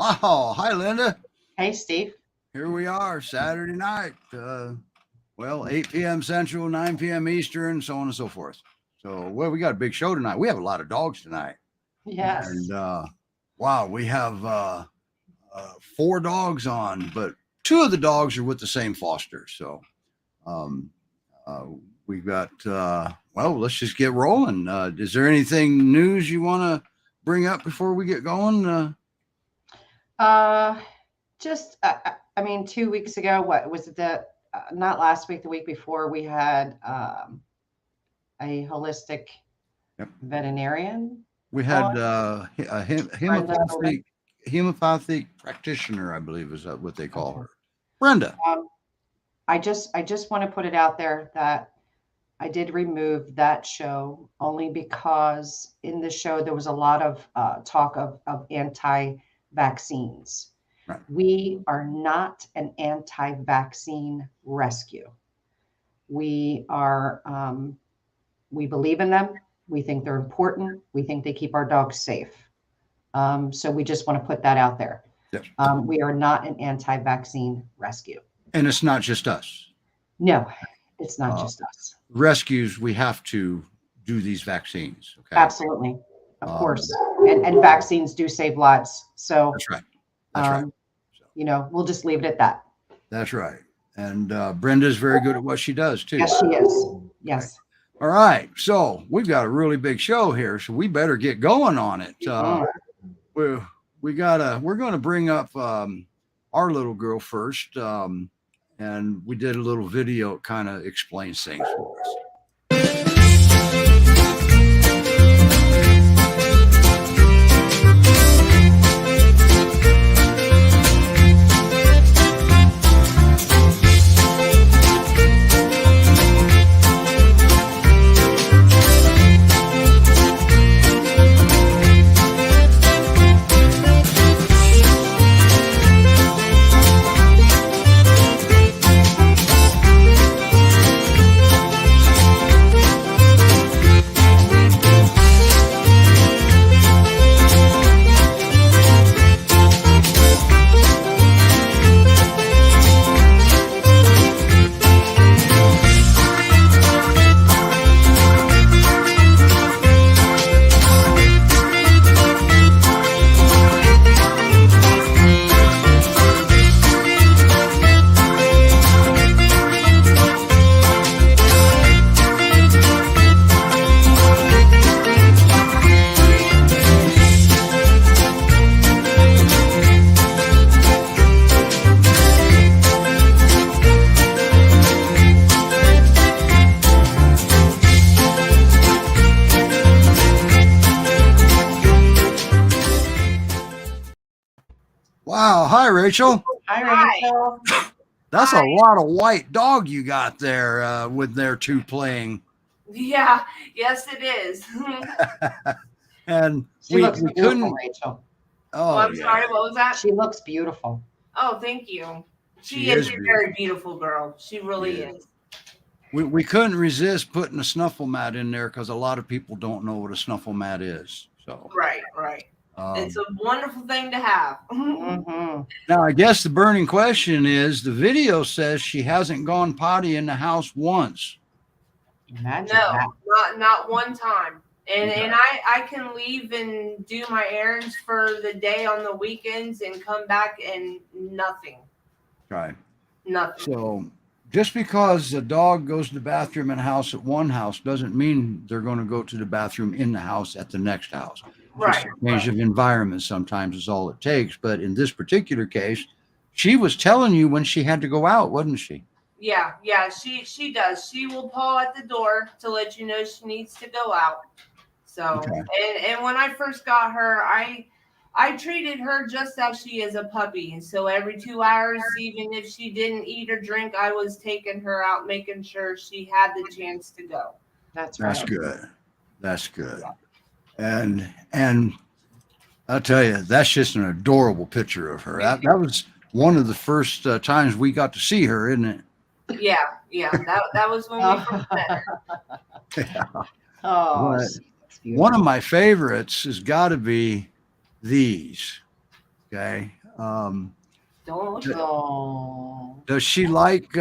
Oh, hi, Linda. Hey, Steve. Here we are, Saturday night. 8 p.m. Central, 9 p.m. Eastern, so on and so forth. So, we got a big show tonight. We have a lot of dogs tonight. Yes. And wow, we have 4 dogs on, but 2 of the dogs are with the same foster. So, we've got. Let's just get rolling. Is there anything news you want to bring up before we get going? 2 weeks ago, what was it? Not last week, the week before, we had a holistic veterinarian. We had a hematopathic practitioner, I believe is what they call her. Brenda. I just want to put it out there that I did remove that show only because in the show there was a lot of talk of anti-vaccines. Right. We are not an anti-vaccine rescue. We are, we believe in them. We think they're important. We think they keep our dogs safe. So we just want to put that out there. Yes. We are not an anti-vaccine rescue. And it's not just us. No, it's not just us. Rescues, we have to do these vaccines. Okay. Absolutely. Of course. And vaccines do save lives. So that's right. That's right. We'll just leave it at that. That's right. And Brenda's very good at what she does too. Yes, she is. Yes. All right. So we've got a really big show here, so we better get going on it. We're going to bring up our little girl first. And we did a little video. It kind of explains things for us. Wow. Hi, Rachel. Hi, Rachel. That's a lot of white dog you got there with their 2 playing. Yeah. Yes, it is. And we couldn't. Rachel. Oh, I'm sorry. What was that? She looks beautiful. Oh, thank you. She is a very beautiful girl. She really is. We couldn't resist putting a snuffle mat in there because a lot of people don't know what a snuffle mat is. So right. It's a wonderful thing to have. Now, I guess the burning question is: the video says she hasn't gone potty in the house once. Not one time. And I can leave and do my errands for the day on the weekends and come back and nothing. Right. Nothing. So just because a dog goes to the bathroom in a house at one house doesn't mean they're going to go to the bathroom in the house at the next house. Right. Change of environment sometimes is all it takes. But in this particular case, she was telling you when she had to go out, wasn't she? Yeah, she does. She will paw at the door to let you know she needs to go out. So, and when I first got her, I treated her just as she is a puppy. And so every 2 hours, even if she didn't eat or drink, I was taking her out, making sure she had the chance to go. That's right. That's good. And I'll tell you, that's just an adorable picture of her. That was one of the first times we got to see her, isn't it? Yeah. That was when we first met her. Yeah. Oh, one of my favorites has got to be these. Okay. Um, Don't. Oh. does she like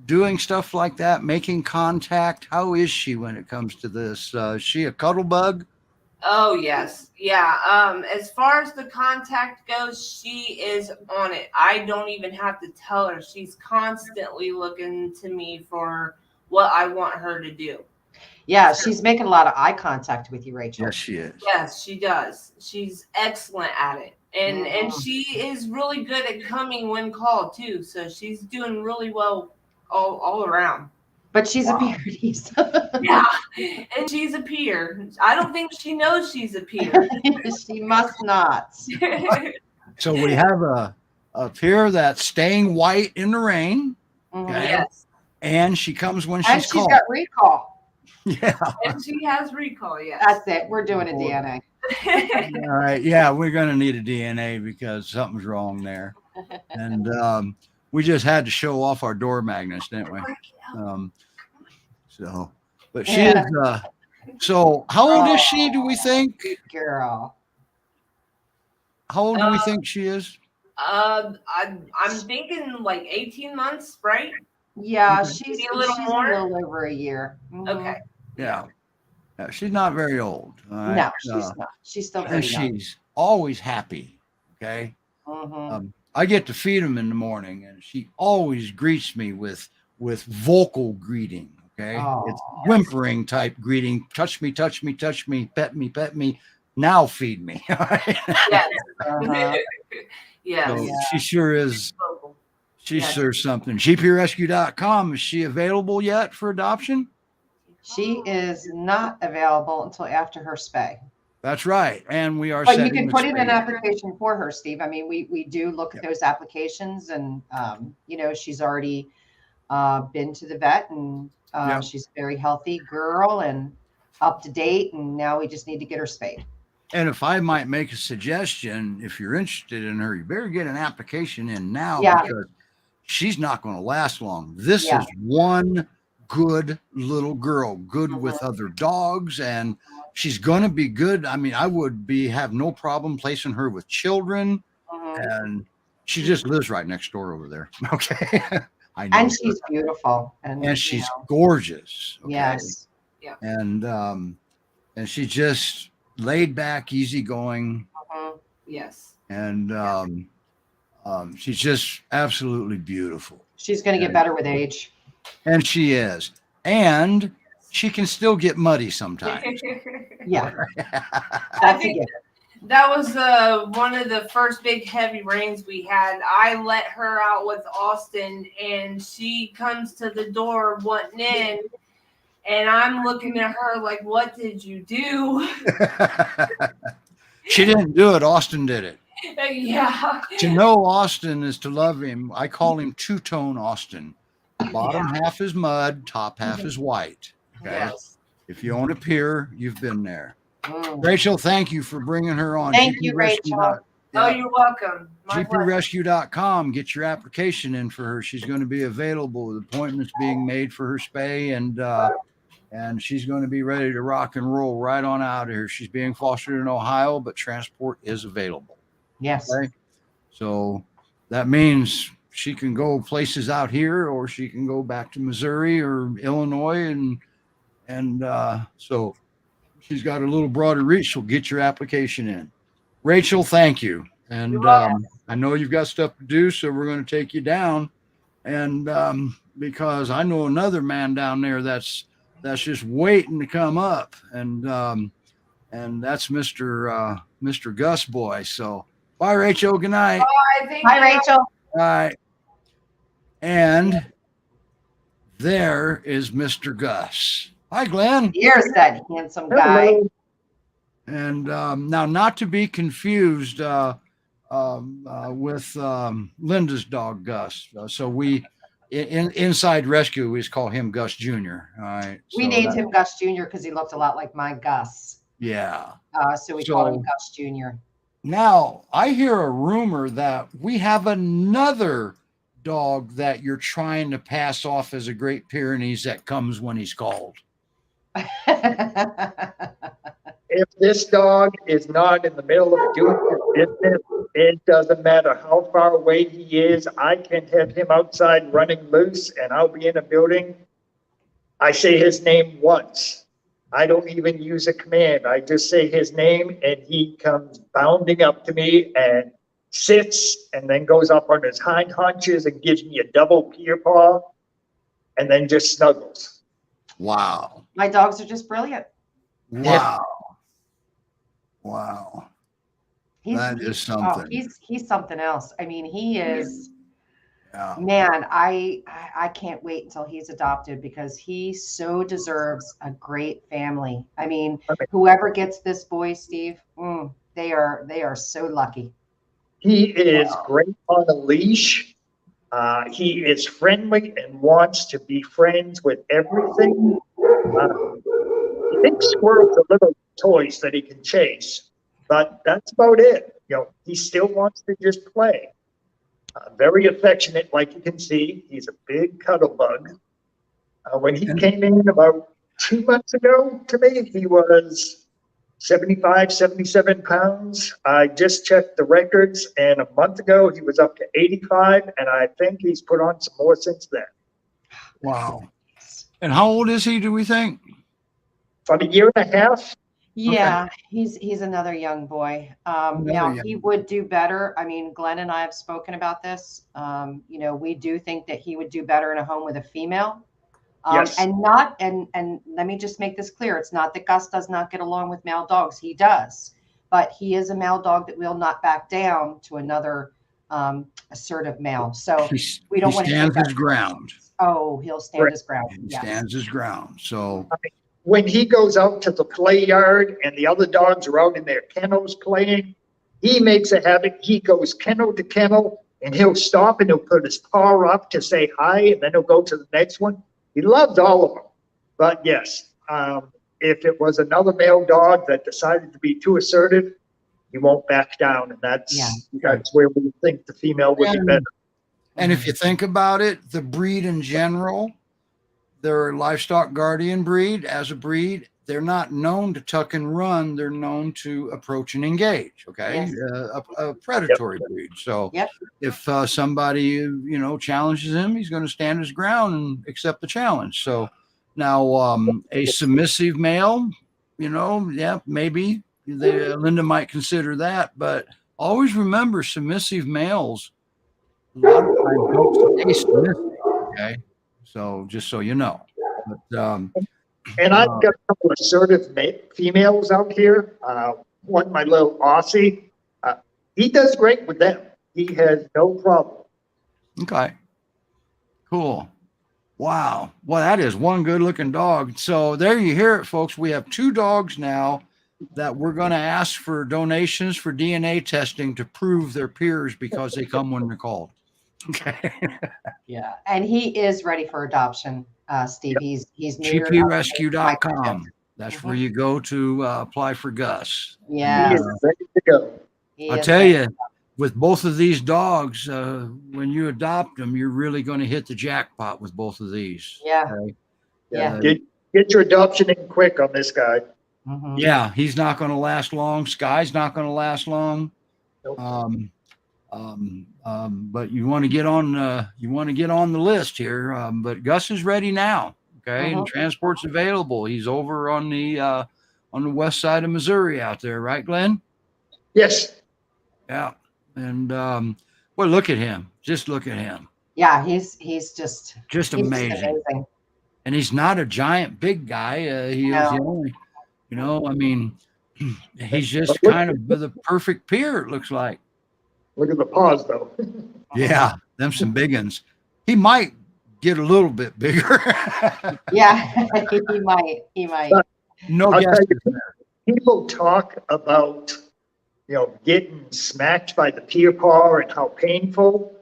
doing stuff like that, making contact? How is she when it comes to this? Is she a cuddle bug? Oh yes, yeah. As far as the contact goes, she is on it. I don't even have to tell her. She's constantly looking to me for what I want her to do. Yeah, she's making a lot of eye contact with you, Rachel. Yes, she is. Yes, she does. She's excellent at it. And Mhm. she is really good at coming when called too. So she's doing really well all around. But she's Wow. a Pyrenees. Yeah. And she's a peer. I don't think she knows she's a peer. She must not. So we have a peer that's staying white in the rain, Mhm. Okay. Yes. and she comes when And she's she's called. got recall. Yeah. And she has recall, yes. That's it. We're doing a DNA. All right. Yeah, we're going to need a DNA because something's wrong there. And we just had to show off our door magnets, didn't we? So, but she is. So, how old is she? Do we think? Good girl. How old do we think she is? I'm thinking like 18 months, right? Yeah, Okay. she's Maybe a little she's more? a little over a year. Mhm. Okay. Yeah. Yeah, she's not very old. All right? No, she's not. She's still And pretty young. she's always happy. Okay. Mhm. I get to feed him in the morning, and she always greets me with vocal greeting. Okay, it's Oh. whimpering type greeting. Touch me, touch me, touch me, pet me, pet me. Now feed me. Yes. Uh-huh. Yes. So Yeah. she sure is. Vocal. She's Yes. sure something. GPRescue.com. Is she available yet for adoption? She is not available until after her spay. That's right. And we are But you setting can the put in an spay. application for her, Steve. I mean, we do look at those applications, and you know, she's already been to the vet, and Yeah. she's a very healthy girl and up to date. And now we just need to get her spayed. And if I might make a suggestion, if you're interested in her, you better get an application in now Yeah. because she's not going to last long. This Yeah. is one good little girl, good with other dogs, and she's going to be good. I mean, I would have no problem placing her with children, Mhm. and she just lives right next door over there. Okay. I know. And she's beautiful. And you she's know, gorgeous. Okay? yes. And she's just laid back, easygoing. Mhm. Yes. And she's just absolutely beautiful. She's going to get better with age. And she is. And she can still get muddy sometimes. Yeah. I That's a think gift. that was one of the first big heavy rains we had. I let her out with Austin, and she comes to the door wanting in, and I'm looking at her like, "What did you do?" She didn't do it. Austin did it. Yeah. To know Austin is to love him. I call him two-tone Austin. Bottom half is mud, top half is white. Okay. Yes. If you own a pier, you've been there. Mm. Rachel, thank you for bringing her on. Thank you, Rachel. Oh, you're welcome. My pleasure. GPRescue.com. Get your application in for her. She's going to be available with appointments being made for her spay, and she's going to be ready to rock and roll right on out of here. She's being fostered in Ohio, but transport is available. Yes. Okay. So that means she can go places out here, or she can go back to Missouri or Illinois, and so she's got a little broader reach. She'll get your application in. Rachel, thank you. And You're welcome. I know you've got stuff to do, so we're going to take you down. And because I know another man down there that's just waiting to come up, and that's Mr. Gus Boy. So bye, Rachel. Good night. Hi, Rachel. All right. And there is Mr. Gus. Hi, Glenn. Here's that handsome guy. And now, not to be confused with Linda's dog, Gus. So we, inside rescue, we just call him Gus Jr. All right. We named him Gus Jr. because he looked a lot like my Gus. Yeah. So we call him Gus Jr. Now, I hear a rumor that we have another dog that you're trying to pass off as a Great Pyrenees that comes when he's called. If this dog is not in the middle of doing his business, It doesn't matter how far away he is. I can have him outside running loose and I'll be in a building. I say his name once. I don't even use a command. I just say his name and he comes bounding up to me and sits and then goes up on his hind haunches and gives me a double peer paw and then just snuggles. Wow. My dogs are just brilliant. Wow. Wow. He's, That is oh, something. he's something else. I mean, he is, Yeah. man, I can't wait until he's adopted because he so deserves a great family. I mean, whoever gets this boy, Steve, they are so lucky. He is great on a leash. He is friendly and wants to be friends with everything. He thinks squirrels are little toys that he can chase, but that's about it. You know, he still wants to just play. Very affectionate, like you can see. He's a big cuddle bug. When he came in about 2 months ago to me, he was 75, 77 pounds. I just checked the records, and a month ago he was up to 85, and I think he's put on some more since then. Wow. And how old is he, do we think? About a year and a half. Yeah, he's another young boy. Now he would do better. I mean, Glenn and I have spoken about this. You know, we do think that he would do better in a home with a female. Yes. And let me just make this clear. It's not that Gus does not get along with male dogs. He does, but he is a male dog that will not back down to another assertive male. So we don't want to stand his ground. Oh, he'll stand his ground. He stands his ground. So when he goes out to the play yard and the other dogs are out in their kennels playing, he makes a habit. He goes kennel to kennel and he'll stop and he'll put his paw up to say hi, and then he'll go to the next one. He loves all of them. But yes, if it was another male dog that decided to be too assertive, he won't back down. And that's where we think the female would be better. And if you think about it, the breed in general, they're a livestock guardian breed. As a breed, they're not known to tuck and run. They're known to approach and engage. Okay. Yes. A predatory breed. So if somebody, challenges him, he's going to stand his ground and accept the challenge. So now a submissive male, maybe Linda might consider that, but always remember submissive males a lot of times don't stay submissive. Okay. So just so you know, but, and I've got a couple of assertive females out here. One, my little Aussie, he does great with them. He has no problem. Okay, cool. Wow. Well, that is one good looking dog. So there you hear it, folks. We have 2 dogs now that we're going to ask for donations for DNA testing to prove their peers because they come when they're called. Okay. Yeah, and he is ready for adoption, Steve. He's GPRescue.com. That's where you go to apply for Gus. Yeah, he is ready to go. I'll tell you, with both of these dogs, when you adopt them, you're really going to hit the jackpot with both of these. Yeah. Okay? Yeah. Get your adoption in quick on this guy. Mm-hmm. Yeah, he's not going to last long. Sky's not going to last long. Nope. But you want to get on the list here. But Gus is ready now. Okay. And transport's available. He's over on the west side of Missouri out there, right, Glenn? Yes. Yeah. And well, look at him. Just look at him. Yeah, he's just amazing. And he's not a giant big guy. He is the only, I mean, he's just kind of the perfect peer, it looks like. Look at the paws, though. Yeah, them some big ones. He might get a little bit bigger. Yeah, he might. But no guess. People talk about, getting smacked by the peer paw and how painful.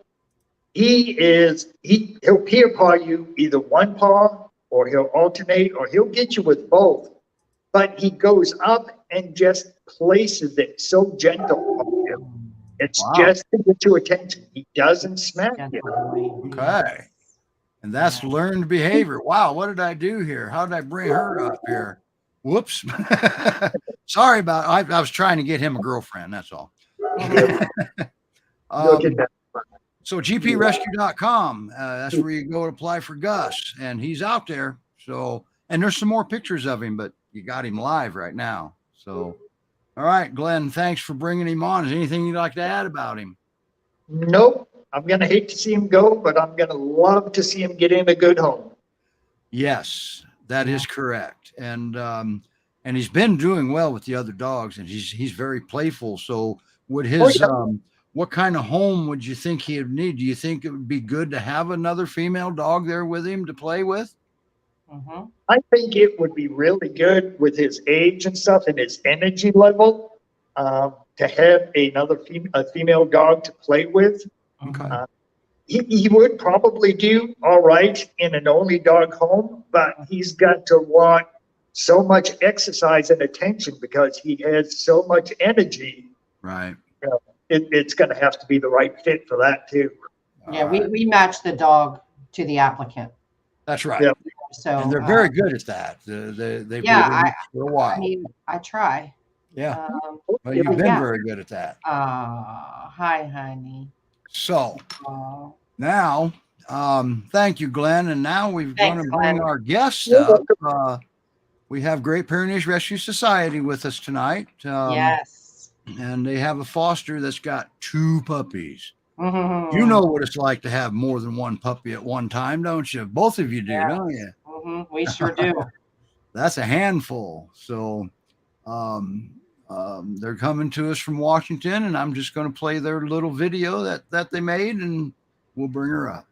He'll peer paw you either one paw or he'll alternate or he'll get you with both. But he goes up and just places it so gentle on you. It's just to get your attention. He doesn't smack you. Okay. And that's learned behavior. Wow, what did I do here? How did I bring her up here? Whoops. Sorry about it. I was trying to get him a girlfriend, that's all. You'll get that. So GPRescue.com, that's where you go to apply for Gus, and he's out there. So, and there's some more pictures of him, but you got him live right now. So, all right, Glenn, thanks for bringing him on. Is there anything you'd like to add about him? Nope. I'm going to hate to see him go, but I'm going to love to see him get in a good home. Yes, that is correct. And he's been doing well with the other dogs, and he's very playful. So would his, what kind of home would you think he would need? Do you think it would be good to have another female dog there with him to play with? I think it would be really good with his age and stuff and his energy level to have another female dog to play with. Okay. He would probably do all right in an only dog home, but he's got to want so much exercise and attention because he has so much energy. Right. You know, it's going to have to be the right fit for that too. Yeah, we match the dog to the applicant. That's right. Yeah. So And they're very good at that. They've been yeah, doing it for a while. I mean, I try. Yeah. Well, you've been yeah. very good at that. Hi, honey. So Aw. now, thank you, Glenn. And now we're going Thanks, to bring Glenn. our guests up. We have Great Pyrenees Rescue Society with us tonight. Yes. And they have a foster that's got 2 puppies. Mhm. You know what it's like to have more than one puppy at one time, don't you? Both of you do, Yeah. don't you? We sure do. That's a handful. So they're coming to us from Washington, and I'm just going to play their little video that they made, and we'll bring her up.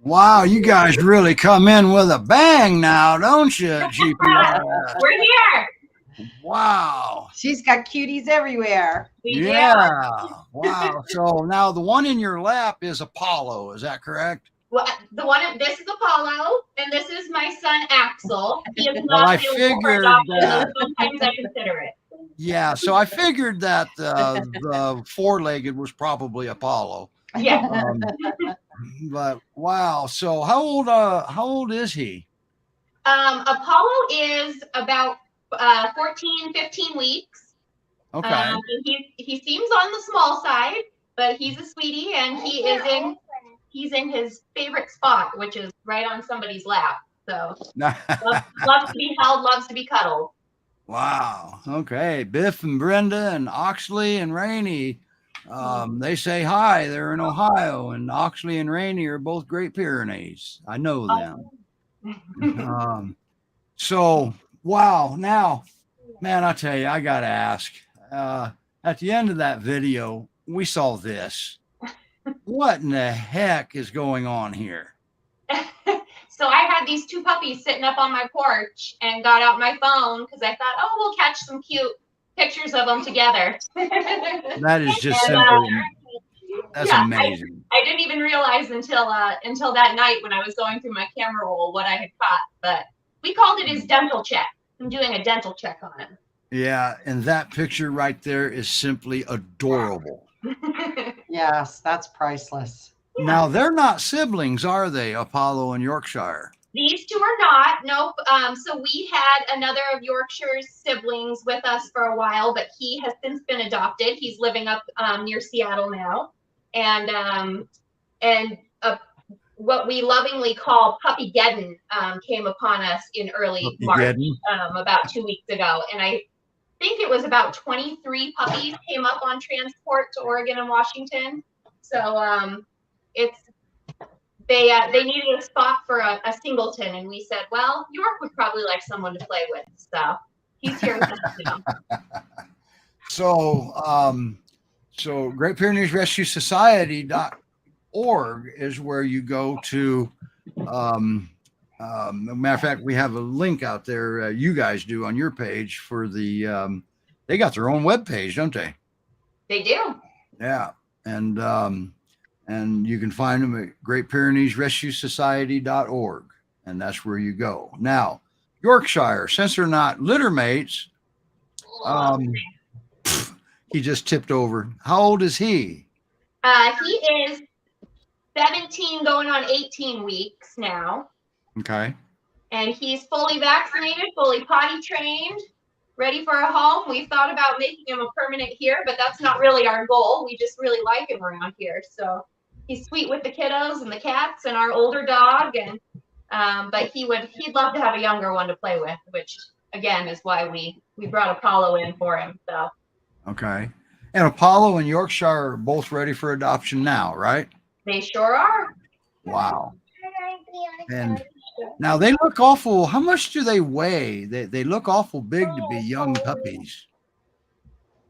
Wow, you guys really come in with a bang now, don't you, GPRS? We're here. Wow. She's got cuties everywhere. We do. Wow. So now the one in your lap is Apollo, is that correct? Well, this is Apollo, and this is my son Axel. He is Well, not I the award figured dog, that. but sometimes I consider it. Yeah, so I figured that the 4-legged was probably Apollo. Yeah. But wow, so how old is he? Apollo is about 14, 15 weeks. Okay. He seems on the small side, but he's a sweetie, and he's in his favorite spot, which is right on somebody's lap. So loves to be held, loves to be cuddled. Wow. Okay. Biff and Brenda and Oxley and Rainey, they say hi. They're in Ohio, and Oxley and Rainey are both Great Pyrenees. I know them. So, wow. Now, man, I tell you, I got to ask, at the end of that video, we saw this. What in the heck is going on here? So I had these 2 puppies sitting up on my porch and got out my phone because I thought, oh, we'll catch some cute pictures of them together. That is just simply, that's amazing. I didn't even realize until that night when I was going through my camera roll what I had caught, but we called it his dental check. I'm doing a dental check on him. Yeah, and that picture right there is simply adorable. Yes, that's priceless. Now, they're not siblings, are they, Apollo and Yorkshire? These two are not. Nope. So we had another of Yorkshire's siblings with us for a while, but he has since been adopted. He's living up near Seattle now, and what we lovingly call Puppy Geddon came upon us in early March, about 2 weeks ago, and I think it was about 23 puppies came up on transport to Oregon and Washington. So they needed a spot for a singleton, and we said, well, York would probably like someone to play with, so he's here with us now. So Great Pyrenees Rescue Society.org is where you go to. Matter of fact, we have a link out there. You guys do on your page for the. They got their own webpage, don't they? They do. Yeah, and you can find them at Great Pyrenees Rescue Society.org, and that's where you go. Now, Yorkshire, since they're not litter mates, he just tipped over. How old is he? He is 17 going on 18 weeks now. Okay. And he's fully vaccinated, fully potty trained, ready for a home. We've thought about making him a permanent here, but that's not really our goal. We just really like him around here. So he's sweet with the kiddos and the cats and our older dog. And but he'd love to have a younger one to play with, which again is why we brought Apollo in for him. So okay. And Apollo and Yorkshire are both ready for adoption now, right? They sure are. Wow. And now they look awful. How much do they weigh? They look awful big to be young puppies.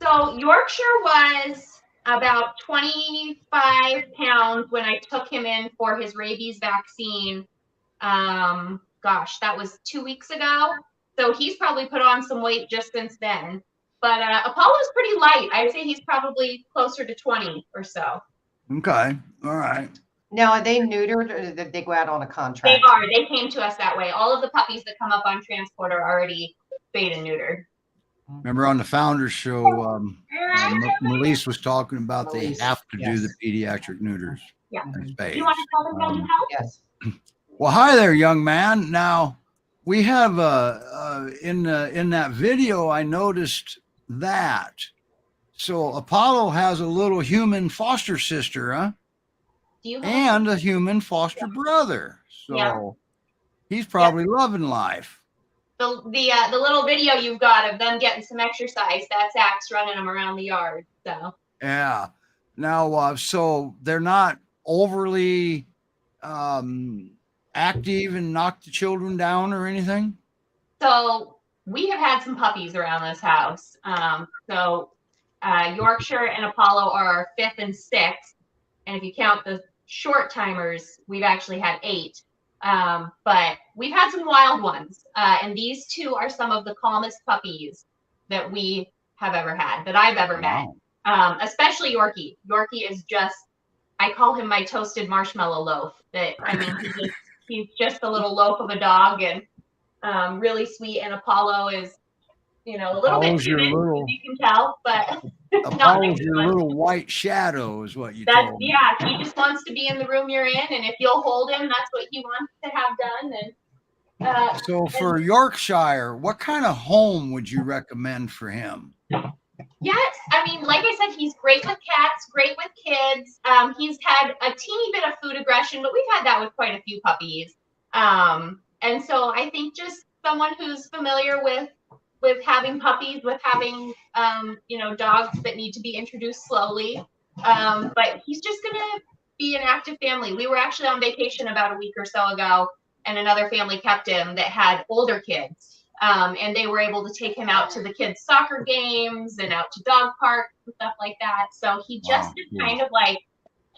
So Yorkshire was about 25 pounds when I took him in for his rabies vaccine. Gosh, that was 2 weeks ago. So he's probably put on some weight just since then. But Apollo's pretty light. I'd say he's probably closer to 20 or so. Okay. All right. Now, are they neutered or did they go out on a contract? They are. They came to us that way. All of the puppies that come up on transport are already spayed and neutered. Remember on the Founders Show, Melise was talking about they have to do the pediatric neuters. Yeah. Do you want to tell them how you help? Yes. Well, hi there, young man. Now, we have in that video, I noticed that. So Apollo has a little human foster sister, huh? And a human foster brother. So he's probably loving life. The little video you've got of them getting some exercise, that's Axe running them around the yard. So yeah. Now, so they're not overly active and knock the children down or anything? So we have had some puppies around this house. Yorkshire and Apollo are our 5th and 6th. And if you count the short timers, we've actually had 8. But we've had some wild ones. And these two are some of the calmest puppies that we have ever had, that I've ever met. Especially Yorkie. Yorkie is just, I call him my toasted marshmallow loaf. He's just a little loaf of a dog and really sweet. And Apollo is, a little bit timid, you can tell, but Apollo's your little white shadow is what you told me. Yeah, he just wants to be in the room you're in, and if you'll hold him, that's what he wants to have done. And so for Yorkshire, what kind of home would you recommend for him? Yes, I mean, like I said, he's great with cats, great with kids. He's had a teeny bit of food aggression, but we've had that with quite a few puppies. And so I think just someone who's familiar with having puppies, with having, dogs that need to be introduced slowly. But he's just going to be an active family. We were actually on vacation about a week or so ago, and another family kept him that had older kids. And they were able to take him out to the kids' soccer games and out to dog parks and stuff like that. So he just is kind of like,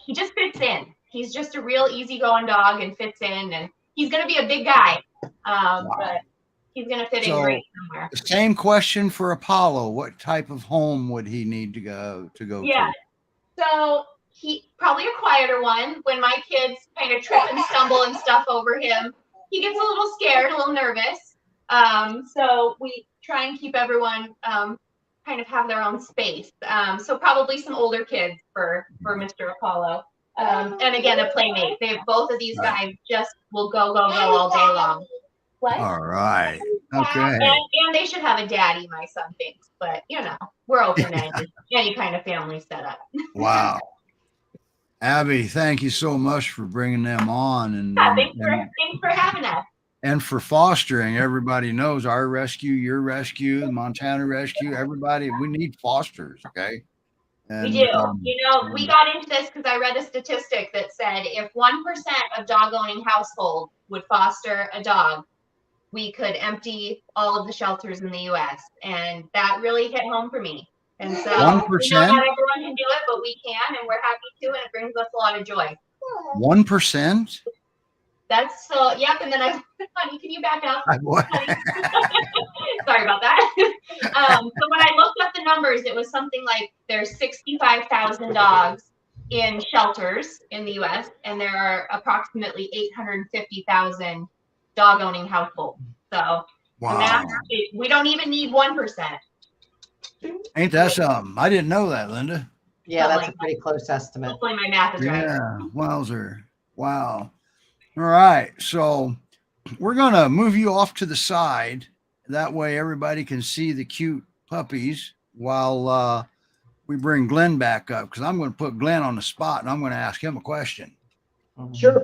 he just fits in. He's just a real easygoing dog and fits in. And he's going to be a big guy. But he's going to fit in great somewhere. Same question for Apollo. What type of home would he need to go to? Yeah. So he probably a quieter one. When my kids kind of trip and stumble and stuff over him, he gets a little scared, a little nervous. So we try and keep everyone kind of have their own space. So probably some older kids for Mr. Apollo. And again, a playmate. Both of these guys just will go all day long. What? All right. Okay. And they should have a daddy, my son thinks. But, you know, we're open to any kind of family setup. Wow. Abby, thank you so much for bringing them on. And, Thanks for having us. And for fostering. Everybody knows our rescue, your rescue, the Montana rescue, everybody, we need fosters, okay? And, we do. We got into this because I read a statistic that said if 1% of dog-owning households would foster a dog, we could empty all of the shelters in the U.S. And that really hit home for me. And so 1%? We know not everyone can do it, but we can, and we're happy to, and it brings us a lot of joy. 1%? That's so, yep. And then honey, can you back up? Sorry about that. So when I looked up the numbers, it was something like there's 65,000 dogs in shelters in the U.S., and there are approximately 850,000 dog-owning households. So the math, we don't even need 1%. Ain't that something? I didn't know that, Linda. Yeah, that's a pretty close estimate. Hopefully my math is right. Yeah, wowzer. Wow. All right, so we're going to move you off to the side. That way everybody can see the cute puppies while we bring Glenn back up, because I'm going to put Glenn on the spot and I'm going to ask him a question. Sure.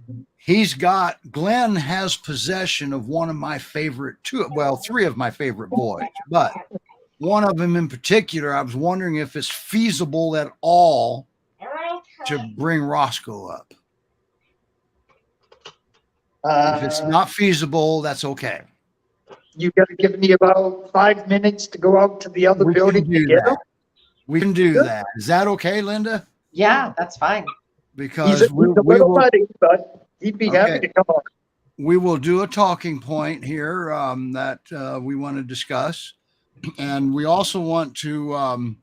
Glenn has possession of one of my favorite, three of my favorite boys, but one of them in particular, I was wondering if it's feasible at all to bring Roscoe up. If it's not feasible, that's okay. You got to give me about 5 minutes to go out to the other building to get him. We can do that. Is that okay, Linda? Yeah, that's fine. Because he's a little buddy, but he'd be happy to come on. We will do a talking point here that we want to discuss. And we also want to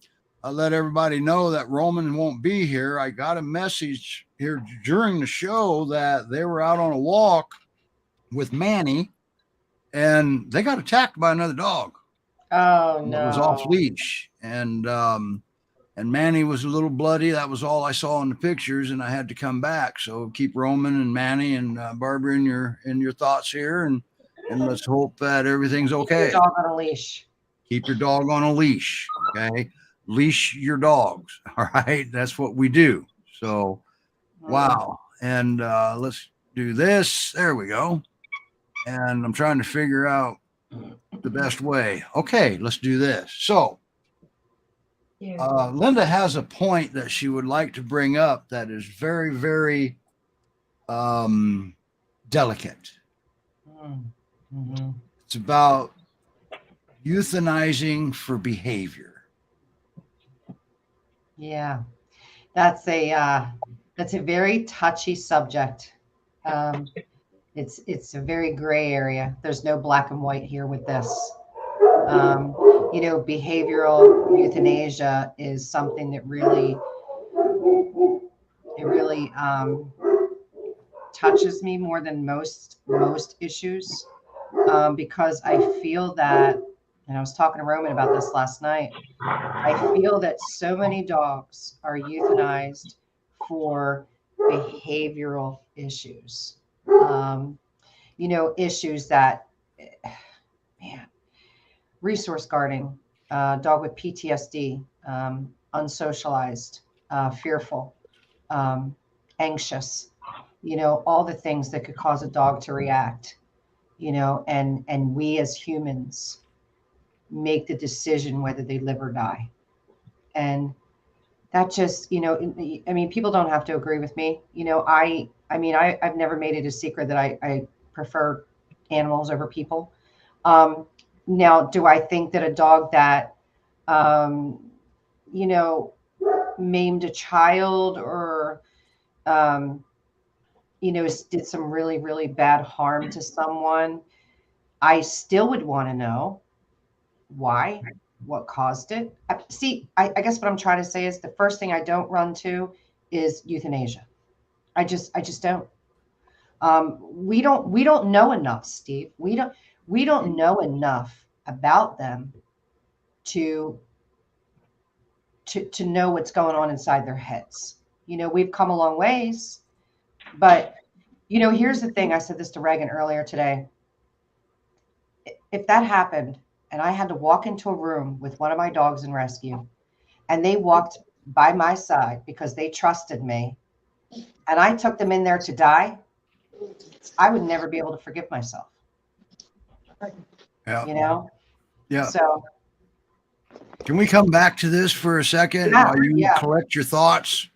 let everybody know that Roman won't be here. I got a message here during the show that they were out on a walk with Manny and they got attacked by another dog. Oh no. It was off leash. And Manny was a little bloody. That was all I saw in the pictures, and I had to come back. So keep Roman and Manny and Barbara in your thoughts here, and let's hope that everything's okay. Keep your dog on a leash. Keep your dog on a leash, okay? Leash your dogs, all right? That's what we do. So, wow. And let's do this. There we go. And I'm trying to figure out the best way. Okay, let's do this. So, Linda has a point that she would like to bring up that is very, very delicate. It's about euthanizing for behavior. Yeah, that's a very touchy subject. It's a very gray area. There's no black and white here with this. Behavioral euthanasia is something that really touches me more than most issues, because I feel that, and I was talking to Roman about this last night, I feel that so many dogs are euthanized for behavioral issues. Issues that, resource guarding, dog with PTSD, unsocialized, fearful, anxious, all the things that could cause a dog to react, and we as humans make the decision whether they live or die. And that just, people don't have to agree with me. I've never made it a secret that I prefer animals over people. Now, do I think that a dog that, maimed a child or, did some really, really bad harm to someone, I still would want to know why, what caused it. I guess what I'm trying to say is the first thing I don't run to is euthanasia. I just don't. We don't know enough, Steve. We don't know enough about them to know what's going on inside their heads. You know, we've come a long ways, but you know, here's the thing. I said this to Reagan earlier today. If that happened and I had to walk into a room with one of my dogs in rescue and they walked by my side because they trusted me and I took them in there to die, I would never be able to forgive myself. Yeah. You know? Yeah. So can we come back to this for a second while you collect your thoughts?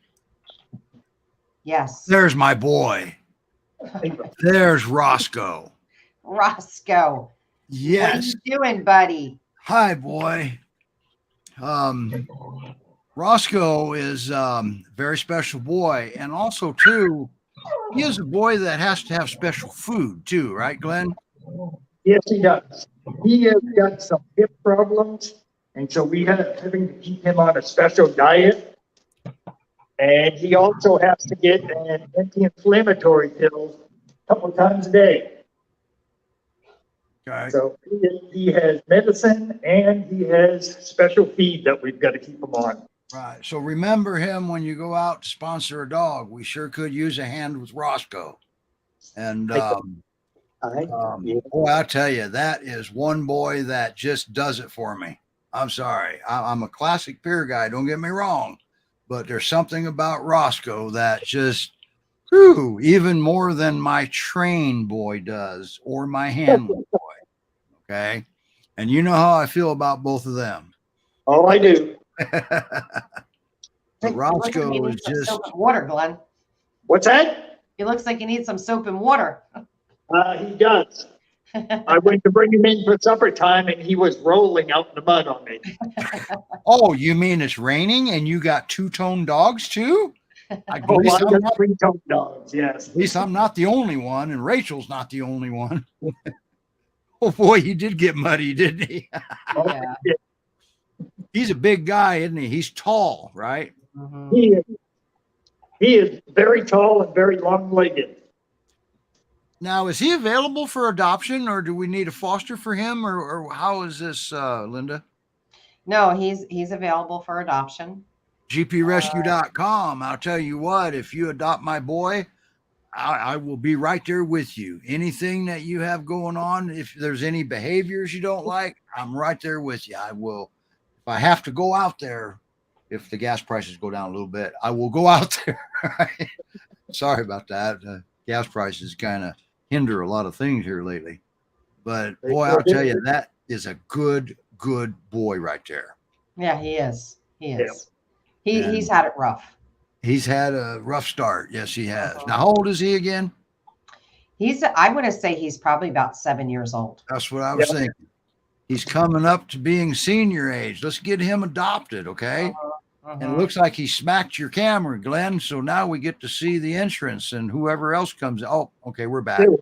Yes. There's my boy. There's Roscoe. Roscoe. Yes. What are you doing, buddy? Hi, boy. Roscoe is a very special boy. And also, too, he is a boy that has to have special food, too. Right, Glenn? Yes, he does. He has got some hip problems, and so we have having to keep him on a special diet. And he also has to get an anti-inflammatory pill a couple of times a day. Okay. So he has medicine and he has special feed that we've got to keep him on. Right. So remember him when you go out to sponsor a dog. We sure could use a hand with Roscoe. And boy, I'll tell you, that is one boy that just does it for me. I'm sorry. I'm a classic peer guy. Don't get me wrong. But there's something about Roscoe that just, even more than my train boy does or my handler boy. Okay. And you know how I feel about both of them. Oh, I do. But Roscoe is just soap and water, Glenn. What's that? He looks like he needs some soap and water. He does. I went to bring him in for supper time and he was rolling out in the mud on me. Oh, you mean it's raining and you got two-tone dogs too? At least I'm not, three-tone dogs, yes. at least I'm not the only one, and Rachel's not the only one. Oh boy, he did get muddy, didn't he? Yeah. He's a big guy, isn't he? He's tall, right? Mhm. He is very tall and very long-legged. Now, is he available for adoption, or do we need a foster for him, or how is this, Linda? No, he's available for adoption. GPRescue.com. I'll tell you what, if you adopt my boy, I will be right there with you. Anything that you have going on, if there's any behaviors you don't like, I'm right there with you. I will, if I have to go out there, if the gas prices go down a little bit, I will go out there. Sorry about that. Gas prices kind of hinder a lot of things here lately. But boy, I'll tell you, that is a good boy right there. Yeah, he is. He is. Yeah. He's had it rough. He's had a rough start. Yes, he has. Now, how old is he again? I'm going to say he's probably about 7 years old. That's what I was thinking. He's coming up to being senior age. Let's get him adopted, okay? And it looks like he smacked your camera, Glenn. So now we get to see the entrance and whoever else comes. Oh, okay, we're back. All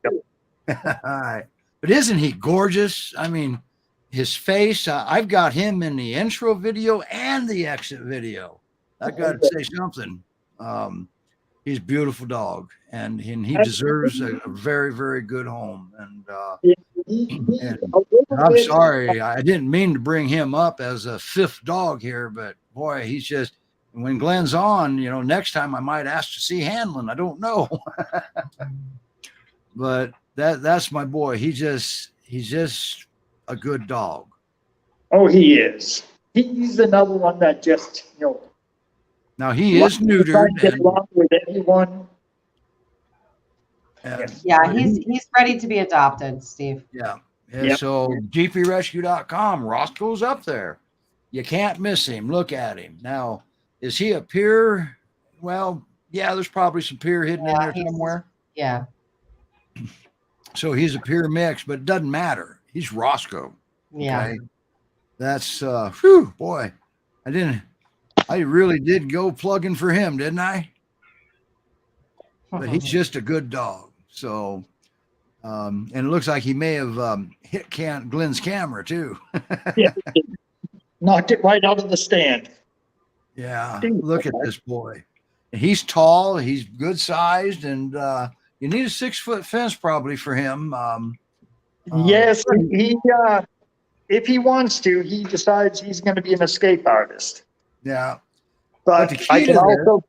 right. But isn't he gorgeous? I mean, his face, I've got him in the intro video and the exit video. I got to say something. He's a beautiful dog, and he deserves a very, very good home. And I'm sorry, I didn't mean to bring him up as a fifth dog here, but boy, he's just, when Glenn's on, you know, next time I might ask to see Hanlon. I don't know. But that's my boy. He's just a good dog. Oh, he is. He's another one that just, Now he is neutered. Get along with anyone. Yeah, he's ready to be adopted, Steve. Yeah. So GPRescue.com, Roscoe's up there. You can't miss him. Look at him. Now, is he a peer? Well, yeah, there's probably some peer hidden in there somewhere. Yeah. So he's a peer mix, but it doesn't matter. He's Roscoe. Yeah. Okay? That's boy. I really did go plugging for him, didn't I? But he's just a good dog. So, and it looks like he may have hit Glenn's camera too. Yeah, knocked it right out of the stand. Yeah, look at this boy. He's tall. He's good sized, and you need a 6-foot fence probably for him. Yes, if he wants to, he decides he's going to be an escape artist. Yeah, But I can also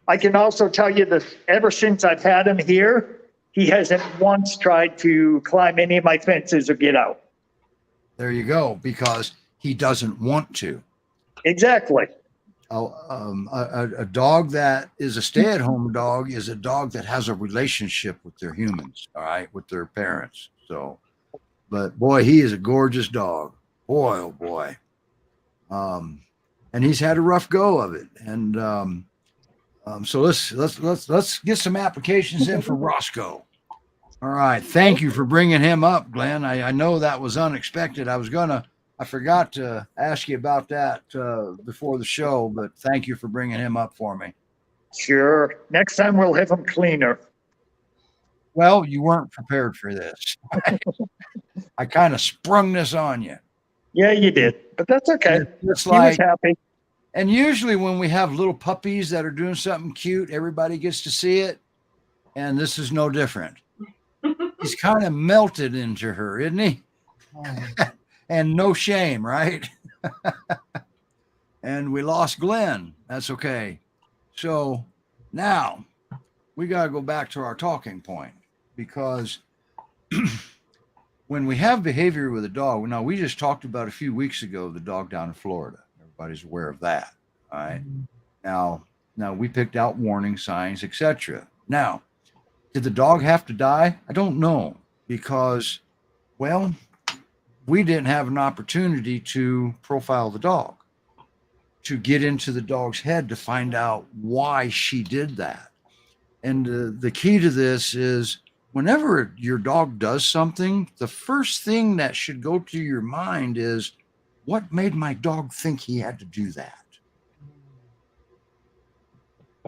I can also tell you that ever since I've had him here, he hasn't once tried to climb any of my fences or get out. There you go, because he doesn't want to. Exactly. A dog that is a stay-at-home dog is a dog that has a relationship with their humans, all right, with their parents. So, but boy, he is a gorgeous dog. Boy, oh boy. And he's had a rough go of it. And so let's get some applications in for Roscoe. All right. Thank you for bringing him up, Glenn. I know that was unexpected. I forgot to ask you about that before the show, but thank you for bringing him up for me. Sure. Next time we'll have him cleaner. Well, you weren't prepared for this. I kind of sprung this on you. Yeah, you did, but that's okay. It's He like, was happy. and usually when we have little puppies that are doing something cute, everybody gets to see it. And this is no different. He's kind of melted into her, isn't he? And no shame, right? And we lost Glenn. That's okay. So now we got to go back to our talking point, because when we have behavior with a dog, now we just talked about a few weeks ago, the dog down in Florida. Everybody's aware of that. All right. Now we picked out warning signs, etc. Now, did the dog have to die? I don't know, because, well, we didn't have an opportunity to profile the dog, to get into the dog's head to find out why she did that. And the key to this is, whenever your dog does something, the first thing that should go to your mind is, what made my dog think he had to do that?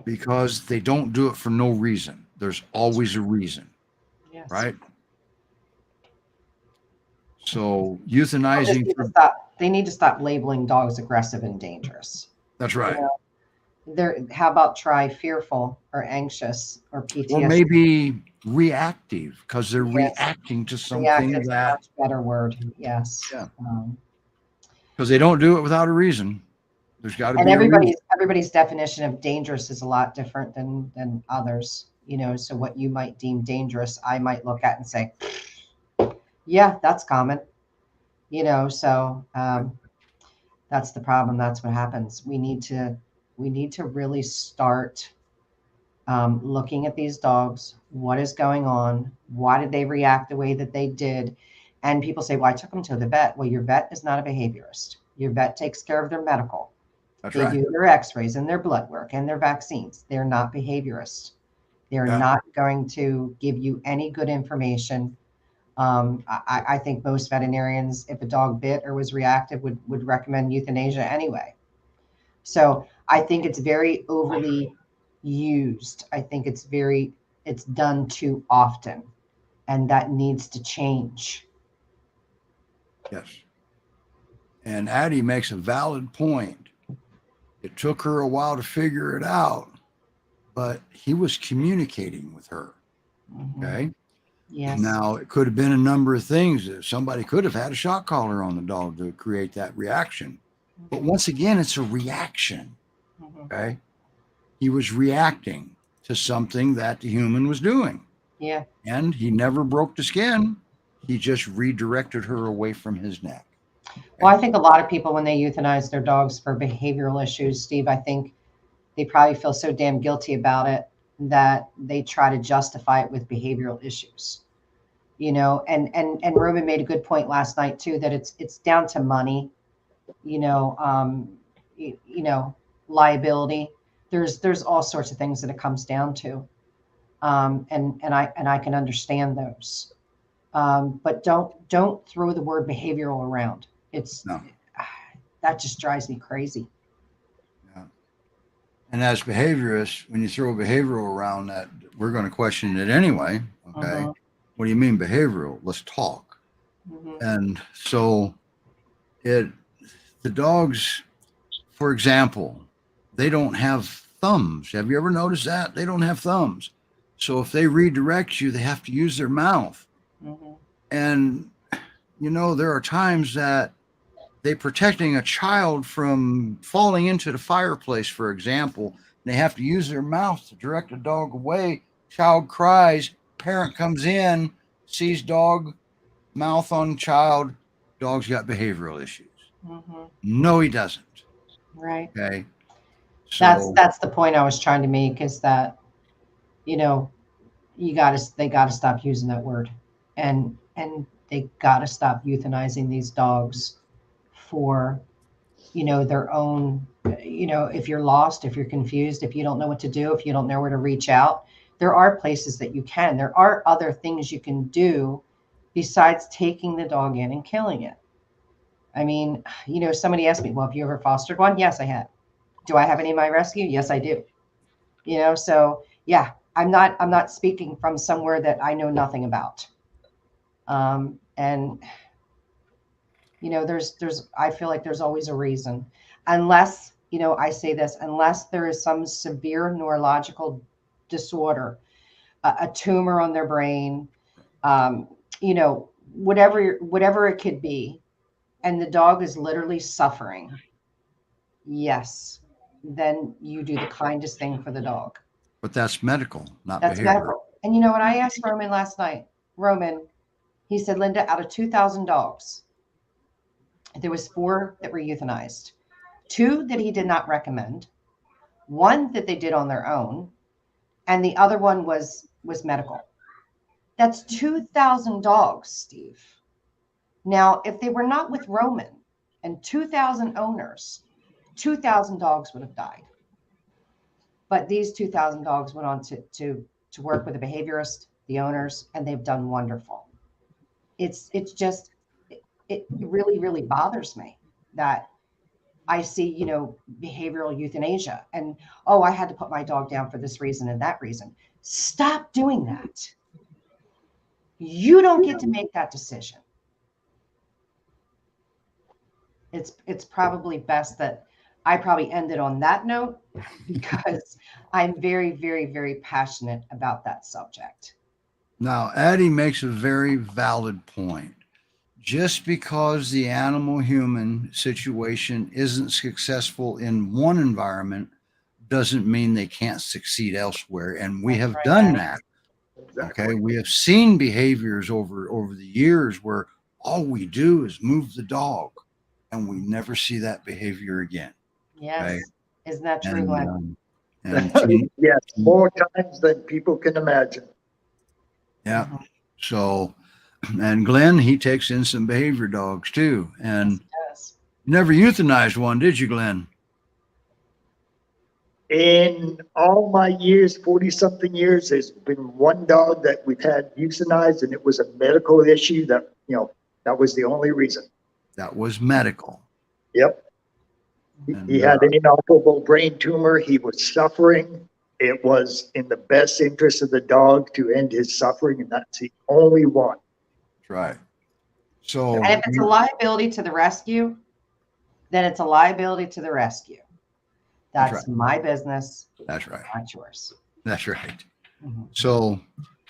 Because they don't do it for no reason. There's always a reason, Yes. right? So euthanizing. They need to stop labeling dogs aggressive and dangerous. That's right. How about try fearful or anxious or PTSD? Or maybe reactive, because they're Yes. reacting to something Reactive's a that, much better word. Yes. Yeah. Because they don't do it without a reason. There's got to be And a reason. everybody's definition of dangerous is a lot different than others. So what you might deem dangerous, I might look at and say, yeah, that's common. So that's the problem. That's what happens. We need to really start looking at these dogs. What is going on? Why did they react the way that they did? And people say, well, I took them to the vet. Well, your vet is not a behaviorist. Your vet takes care of their medical. That's They right. do their x-rays and their blood work and their vaccines. They're not behaviorists. They're not going to give you any good information. I think most veterinarians, if a dog bit or was reactive, would recommend euthanasia anyway. So I think it's very overly used. I think it's done too often, and that needs to change. Yes. And Addie makes a valid point. It took her a while to figure it out, but he was communicating with her. Okay. Yes. Now, it could have been a number of things. Somebody could have had a shock collar on the dog to create that reaction. But once again, it's a reaction. Okay. He was reacting to something that the human was doing. Yeah. And he never broke the skin. He just redirected her away from his neck. Well, I think a lot of people, when they euthanize their dogs for behavioral issues, Steve, I think they probably feel so damn guilty about it that they try to justify it with behavioral issues. And Roman made a good point last night too, that it's down to money, liability. There's all sorts of things that it comes down to. And I can understand those. But don't throw the word behavioral around. That just drives me crazy. Yeah. And as behaviorists, when you throw behavioral around, that we're going to question it anyway. Okay. What do you mean behavioral? Let's talk. And so the dogs, for example, they don't have thumbs. Have you ever noticed that? They don't have thumbs. So if they redirect you, they have to use their mouth. And, there are times that they're protecting a child from falling into the fireplace, for example. They have to use their mouth to direct a dog away. Child cries, parent comes in, sees dog, mouth on child, dog's got behavioral issues. No, he doesn't. Right. Okay. So That's the point I was trying to make, is that, you know, they gotta stop using that word, and they gotta stop euthanizing these dogs for, you know, their own, you know, if you're lost, if you're confused, if you don't know what to do, if you don't know where to reach out, there are places that you can. There are other things you can do besides taking the dog in and killing it. I mean, you know, somebody asked me, well, have you ever fostered one? Yes, I have. Do I have any in my rescue? Yes, I do. You know, so yeah, I'm not speaking from somewhere that I know nothing about. And you know, I feel like there's always a reason, unless, you know, I say this, unless there is some severe neurological disorder, a tumor on their brain, you know, whatever it could be, and the dog is literally suffering. Yes, then you do the kindest thing for the dog. but that's medical, not That's behavioral. medical. And you know what I asked Roman last night? Roman, he said, Linda, out of 2,000 dogs, there was 4 that were euthanized, 2 that he did not recommend, 1 that they did on their own, and the other one was medical. That's 2,000 dogs, Steve. Now, if they were not with Roman and 2,000 owners, 2,000 dogs would have died. But these 2,000 dogs went on to work with a behaviorist, the owners, and they've done wonderful. It's just, it really, really bothers me that I see, you know, behavioral euthanasia and, oh, I had to put my dog down for this reason and that reason. Stop doing that. You don't get to make that decision. It's probably best that I probably ended on that note, because I'm very, very, very passionate about that subject. Now, Addie makes a very valid point. Just because the animal human situation isn't successful in one environment doesn't mean they can't succeed elsewhere. And we have done that. Okay. We have seen behaviors over the years where all we do is move the dog and we never see that behavior again. Yes. Okay? Isn't that true, Glenn? Yes, more times than people can imagine. Yeah. So, and Glenn, he takes in some behavior dogs too. And Yes. you never euthanized one, did you, Glenn? In all my years, 40-something years, there's been one dog that we've had euthanized, and it was a medical issue that, you know, that was the only reason. That was medical. Yep. He had an inoperable brain tumor. He was suffering. It was in the best interest of the dog to end his suffering, and that's the only one. That's right. So, And if it's a liability to the rescue, then it's a liability to the rescue. That's right. my business. That's right. Not yours. That's right. So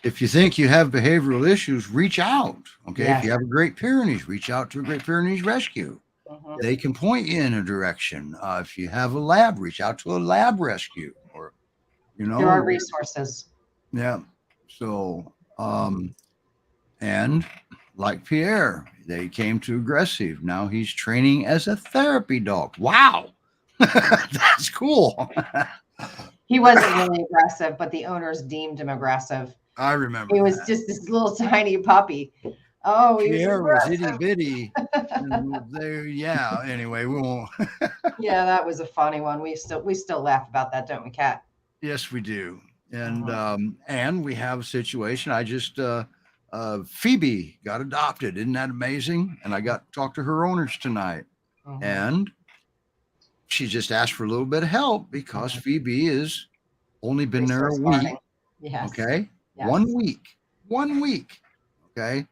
if you think you have behavioral issues, reach out. Okay. Yes. If you have a Great Pyrenees, reach out to a Great Pyrenees rescue. They can point you in a direction. If you have a lab, reach out to a lab rescue, or, you know, There are resources. Yeah. So, and like Pierre, they came to aggressive. Now he's training as a therapy dog. Wow. That's cool. He wasn't really aggressive, but the owners deemed him aggressive. I remember. He was just this little tiny puppy. Oh, he Pierre was was aggressive. itty bitty. Yeah. Anyway, we won't. Yeah, that was a funny one. We still laugh about that, don't we, Kat? Yes, we do. And we have a situation. I just Phoebe got adopted. Isn't that amazing? And I got to talk to her owners tonight. And she just asked for a little bit of help because Phoebe has only been there a week. Yes. Okay. Yes. 1 week. 1 week. Okay.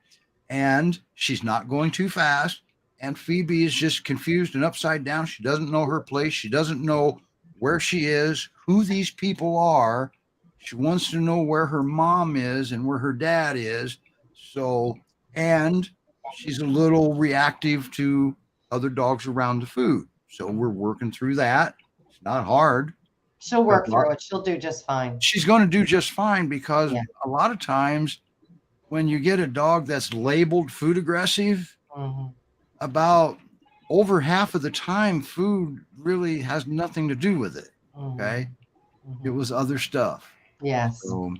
And she's not going too fast. And Phoebe is just confused and upside down. She doesn't know her place. She doesn't know where she is, who these people are. She wants to know where her mom is and where her dad is. So, and she's a little reactive to other dogs around the food. So we're working through that. It's not hard. She'll work That's right. through it. She'll do just fine. She's going to do just fine because Yeah. a lot of times she's going to do just fine because Yeah. a lot of times when you get a dog that's labeled food aggressive, Mhm. about over half of the time, food really has nothing to do with it. Mhm. Okay. Mhm. It was other stuff. Yes. So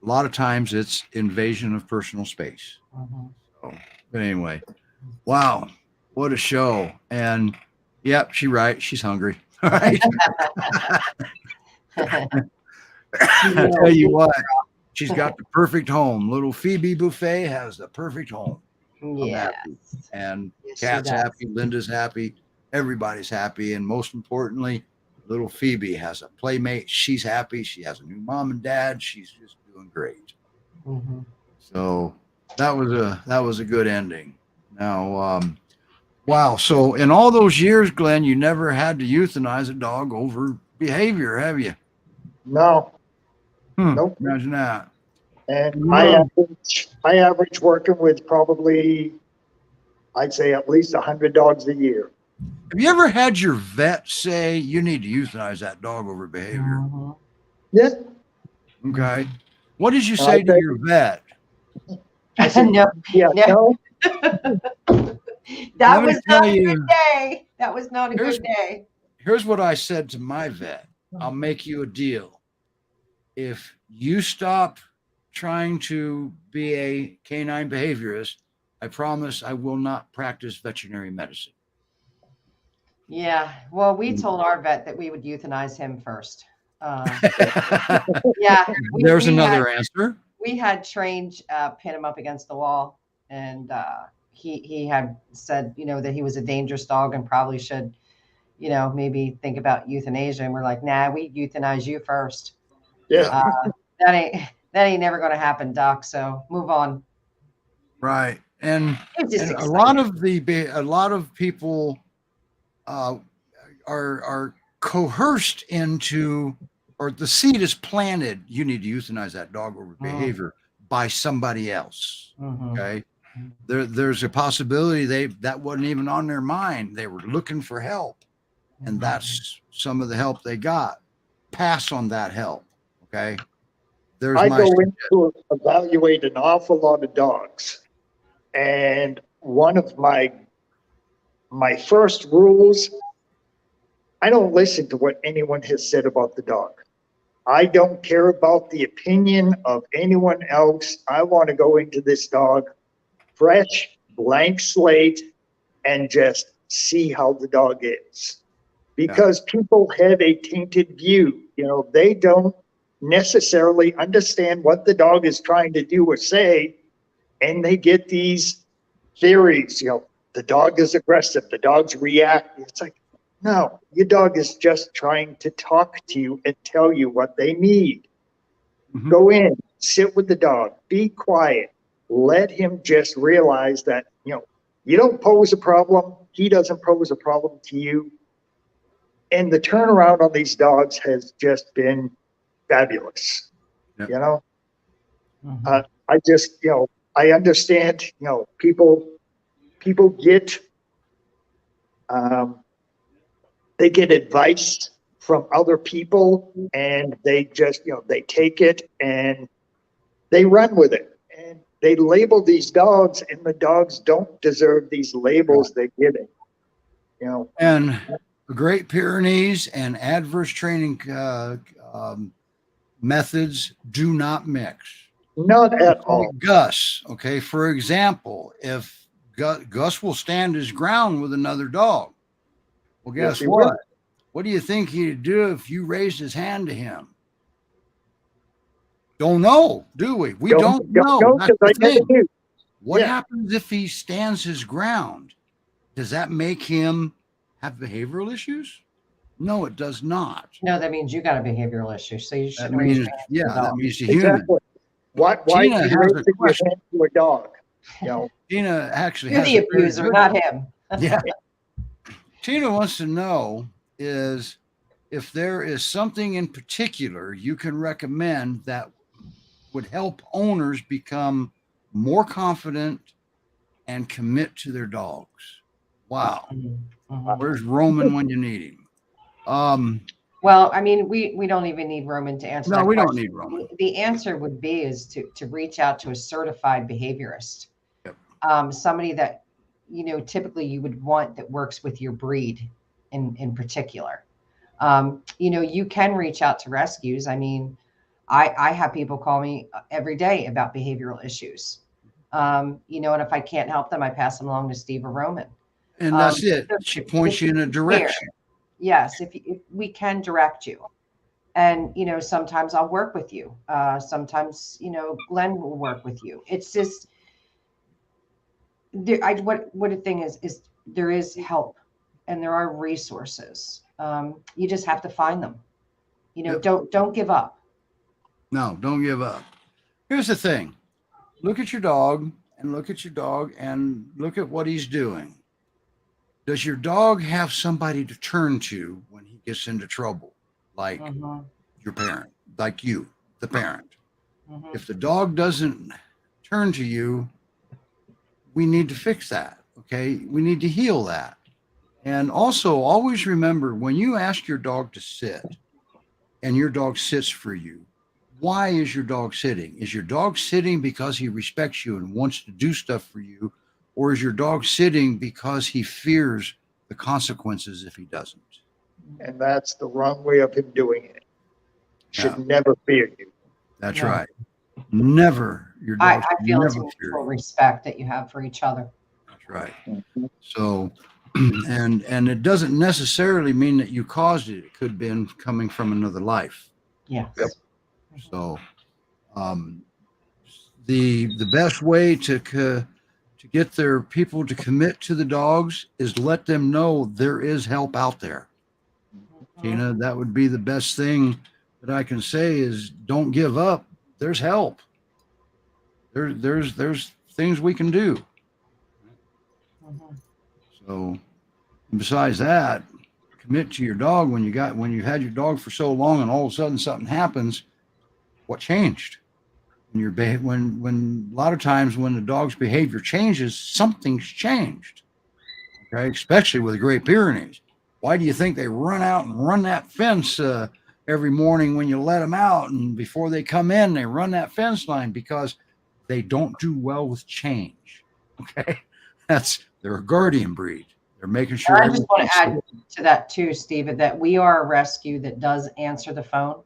a lot of times it's invasion of personal space. Mhm. So, but anyway, wow, what a show. And yep, she's right. She's hungry. All right. I tell you what, she's got the perfect home. Little Phoebe Buffet has the perfect home. I'm Yeah. happy. And Yes, she Kat's does. happy, Linda's happy, everybody's happy. And most importantly, little Phoebe has a playmate. She's happy. She has a new mom and dad. She's just doing great. Mhm. So that was a good ending. Now, wow. So in all those years, Glenn, you never had to euthanize a dog over behavior, have you? No, nope. Imagine that. And No. I average working with probably, I'd say at least 100 dogs a year. Have you ever had your vet say you need to euthanize that dog over behavior? Mhm. Yeah. Okay. What did you I say to think- your vet? I said, No, yeah, no. no, that Let me was not tell a you. good day. That was not a Here's- good day. Here's what I said to my vet. I'll make you a deal. If you stop trying to be a canine behaviorist, I promise I will not practice veterinary medicine. Yeah. Well, we told our vet that we would euthanize him first. Yeah. There's we another answer. We had trained pin him up against the wall, and he had said, that he was a dangerous dog and probably should, maybe think about euthanasia. And we're like, nah, we euthanize you first. yeah. That ain't never going to happen, Doc. So move on. Right. And It's just a exciting. lot of people are coerced into, or the seed is planted, you need to euthanize that dog over behavior by somebody else. Mhm. Okay. There's a possibility that wasn't even on their mind. They were looking for help, and that's some of the help they got. Pass on that help. Okay. There's I my go in to evaluate an awful lot of dogs. And one of my first rules, I don't listen to what anyone has said about the dog. I don't care about the opinion of anyone else. I want to go into this dog fresh, blank slate, and just see how the dog is. Because people have a tainted view. They don't necessarily understand what the dog is trying to do or say, and they get these theories. The dog is aggressive, the dog's reacting. It's like, no, your dog is just trying to talk to you and tell you what they need. Mhm. Go in, sit with the dog, be quiet, let him just realize that you don't pose a problem, he doesn't pose a problem to you. And the turnaround on these dogs has just been fabulous. Yep. Mhm. I just, I understand, people get, they get advice from other people, and they just, they take it and they run with it. And they label these dogs, and the dogs don't deserve these labels they're getting. And the Great Pyrenees and adverse training methods do not mix. Not at all. Gus, okay, for example, if Gus will stand his ground with another dog, well, Yes, guess he what? will. What do you think he'd do if you raised his hand to him? Don't know, do we? We don't know. That's the I never thing. knew. What Yeah. happens if he stands his ground? Does that make him have behavioral issues? No, it does not. No, that means you got a behavioral issue. So you That shouldn't raise means, your hand to the that dog. means the human. Exactly. Why Tina are you has a raising your question. hand to a dog? Tina actually You're has the a very abuser, good- not him. Yeah. Tina wants to know is if there is something in particular you can recommend that would help owners become more confident and commit to their dogs. Wow. Mhm. Where's Roman when you need him? Well, Well, I mean, we don't even need Roman to answer No, that we don't question. need Roman. The answer would be is to reach out to a certified behaviorist. Yep. Somebody that, you know, typically you would want that works with your breed in particular. You know, you can reach out to rescues. I mean, I have people call me every day about behavioral issues. You know, and if I can't help them, I pass them along to Steve or Roman. And that's it. She points you in a direction. Yes, if we can direct you. And, you know, sometimes I'll work with you. Sometimes, you know, Glenn will work with you. It's just, what the thing is there is help and there are resources. You just have to find them. You know, Yep. don't give up. No, don't give up. Here's the thing. Look at your dog and look at your dog and look at what he's doing. Does your dog have somebody to turn to when he gets into trouble? Like your parent, like you, the parent. If the dog doesn't turn to you, we need to fix that. Okay. We need to heal that. And also always remember when you ask your dog to sit and your dog sits for you, why is your dog sitting? Is your dog sitting because he respects you and wants to do stuff for you? Or is your dog sitting because he fears the consequences if he doesn't? And that's the wrong way of him doing it. Should never fear you. That's right. Never. Your dog I feel it's never fear mutual you. respect that you have for each other. That's right. So, and it doesn't necessarily mean that you caused it. It could have been coming from another life. Yes. Yep. So, the best way to get their people to commit to the dogs is let them know there is help out there. Tina, that would be the best thing that I can say is don't give up. There's help. There's things we can do. So besides that, commit to your dog when you had your dog for so long and all of a sudden something happens. What changed? When a lot of times when the dog's behavior changes, something's changed. Okay, especially with the Great Pyrenees. Why do you think they run out and run that fence every morning when you let them out, and before they come in, they run that fence line? Because they don't do well with change. Okay, they're a guardian breed. They're making sure. I just want to add to that too, Steve, that we are a rescue that does answer the phone.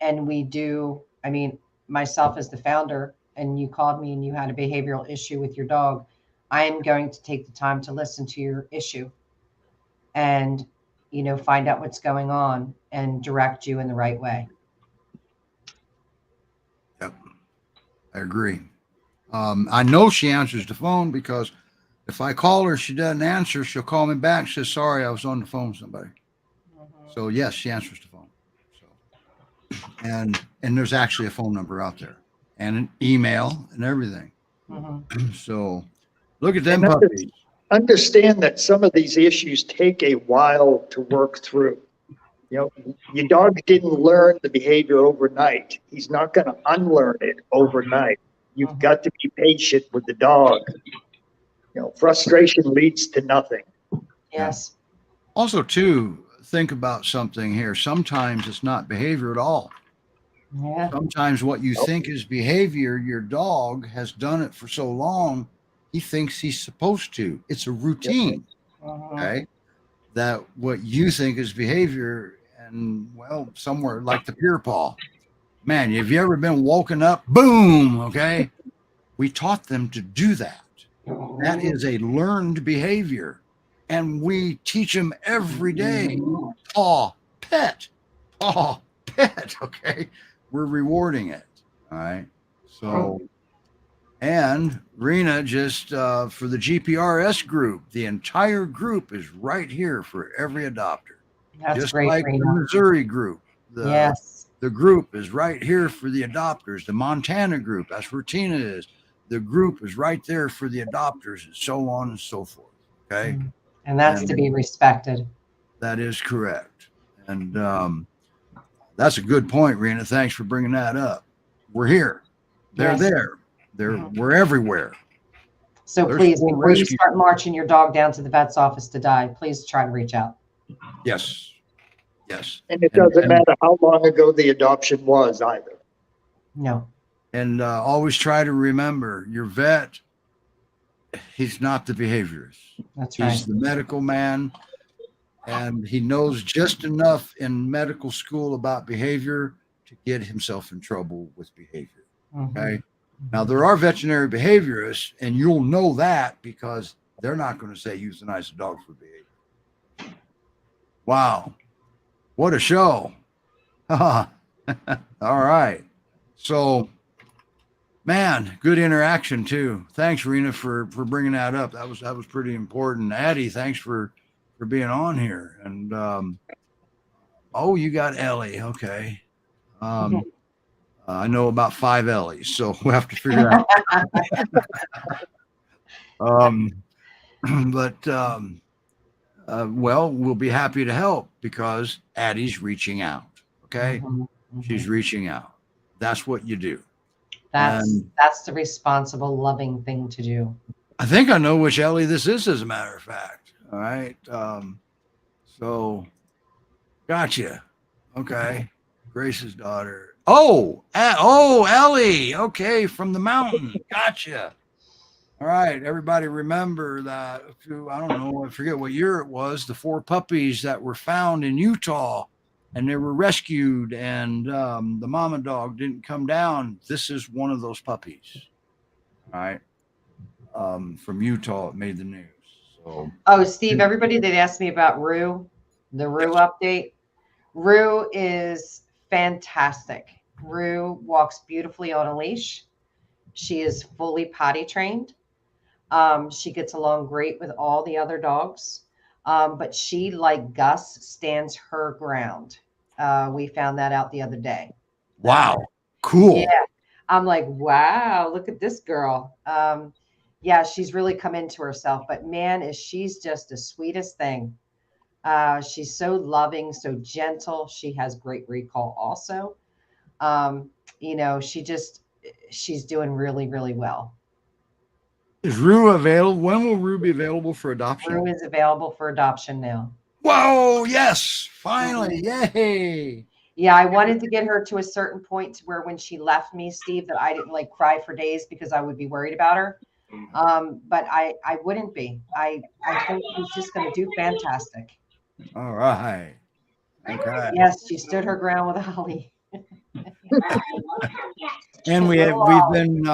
And we do, I mean, myself as the founder, and you called me and you had a behavioral issue with your dog, I am going to take the time to listen to your issue and, you know, find out what's going on and direct you in the right way. Yep, I agree. I know she answers the phone because if I call her, she doesn't answer. She'll call me back. She says, sorry, I was on the phone with somebody. So yes, she answers the phone. So, and there's actually a phone number out there and an email and everything. So look at them puppies. Understand that some of these issues take a while to work through. You know, your dog didn't learn the behavior overnight. He's not going to unlearn it overnight. You've got to be patient with the dog. You know, frustration leads to nothing. Yes. Also, too, think about something here. Sometimes it's not behavior at all. Yeah. Sometimes what you think is behavior, your dog has done it for so long, he thinks he's supposed to. It's a routine. Okay. That what you think is behavior, and well, somewhere like the peer paw. Man, have you ever been woken up? Boom. Okay. We taught them to do that. That is a learned behavior. And we teach them every day. Paw, pet, paw, pet. Okay. We're rewarding it. All right. So, and Rena just for the GPRS group, the entire group is right here for every adopter. That's just great, like Rena. the Missouri group. Yes. The group is right here for the adopters. The Montana group, that's where Tina is. The group is right there for the adopters, and so on and so forth. Okay. And that's to be respected. That is correct. And that's a good point, Rena. Thanks for bringing that up. We're here. They're there. We're everywhere. So please, before you start marching your dog down to the vet's office to die, please try to reach out. Yes. Yes. And it doesn't matter how long ago the adoption was either. No. And always try to remember your vet, he's not the behaviorist. That's right. He's the medical man, and he knows just enough in medical school about behavior to get himself in trouble with behavior. Okay. Now, there are veterinary behaviorists, and you'll know that because they're not going to say euthanize a dog for behavior. Wow. What a show. All right. So, man, good interaction too. Thanks, Rena, for bringing that up. That was pretty important. Addie, thanks for being on here. And oh, you got Ellie. Okay. I know about 5 Ellies, so we'll have to figure out. Well, we'll be happy to help because Addie's reaching out. Okay. She's reaching out. That's what you do. That's the responsible, loving thing to do. I think I know which Ellie this is, as a matter of fact. All right. So, gotcha. Okay. Grace's daughter. Oh, Ellie. Okay, from the mountain. Gotcha. All right. Everybody remember that. I don't know. I forget what year it was. The 4 puppies that were found in Utah. And they were rescued, and the mama dog didn't come down. This is one of those puppies, all right? From Utah, it made the news. So, oh, Steve, everybody that asked me about Rue, the Rue update. Rue is fantastic. Rue walks beautifully on a leash. She is fully potty trained. She gets along great with all the other dogs. But she, like Gus, stands her ground. We found that out the other day. Wow. Cool. Yeah. I'm like, wow, look at this girl. Yeah, she's really come into herself. But man, she's just the sweetest thing. She's so loving, so gentle. She has great recall also. You know, she's doing really, really well. Is Rue available? When will Rue be available for adoption? Rue is available for adoption now. Whoa, yes, finally. Yay. Yeah, I wanted to get her to a certain point to where when she left me, Steve, that I didn't like cry for days because I would be worried about her. But I wouldn't be. I think she's just going to do fantastic. All right. Okay. Yes, she stood her ground with Holly. And we've been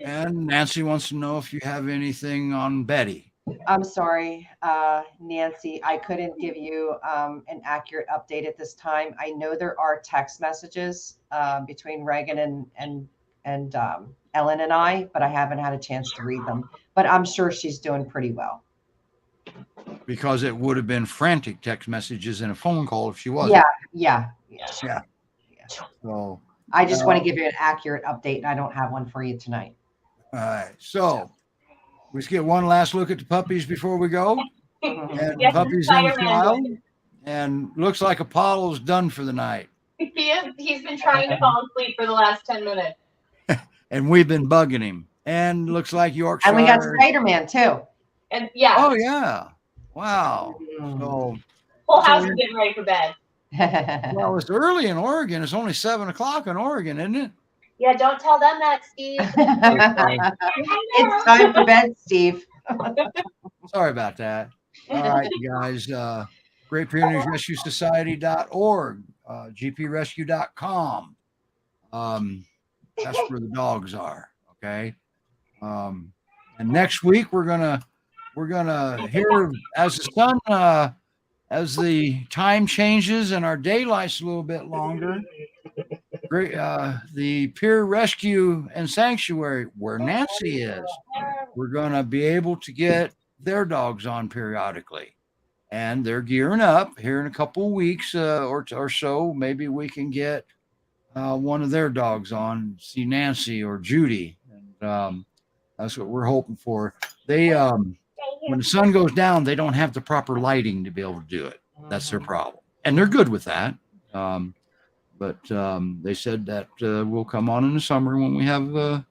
and Nancy wants to know if you have anything on Betty. I'm sorry, Nancy, I couldn't give you an accurate update at this time. I know there are text messages between Reagan and Ellen and I, but I haven't had a chance to read them. But I'm sure she's doing pretty well. Because it would have been frantic text messages and a phone call if she wasn't. Yeah. So I just want to give you an accurate update, and I don't have one for you tonight. All right. So let's get one last look at the puppies before we go. And Yes, puppies in the wild. And looks like Apollo's done for the night. He's been trying to fall asleep for the last 10 minutes. And we've been bugging him. And looks like Yorkshire. And we got Spider-Man too. And yeah. Oh yeah. Wow. So Whole house is getting ready for bed. well, it's early in Oregon. It's only 7 o'clock in Oregon, isn't it? Yeah, don't tell them that, Steve. It's time for bed, Steve. Sorry about that. All right, you guys. Great Pyrenees Rescue Society.org, GPRescue.com. That's where the dogs are. Okay. And next week we're gonna hear as the sun as the time changes and our daylight's a little bit longer. Great, the Peer Rescue and Sanctuary, where Nancy is, we're gonna be able to get their dogs on periodically, and they're gearing up here in a couple of weeks or so. Maybe we can get one of their dogs on, see Nancy or Judy, and that's what we're hoping for. They when the sun goes down, they don't have the proper lighting to be able to do it. That's their problem, and they're good with that. But they said that we'll come on in the summer when we have the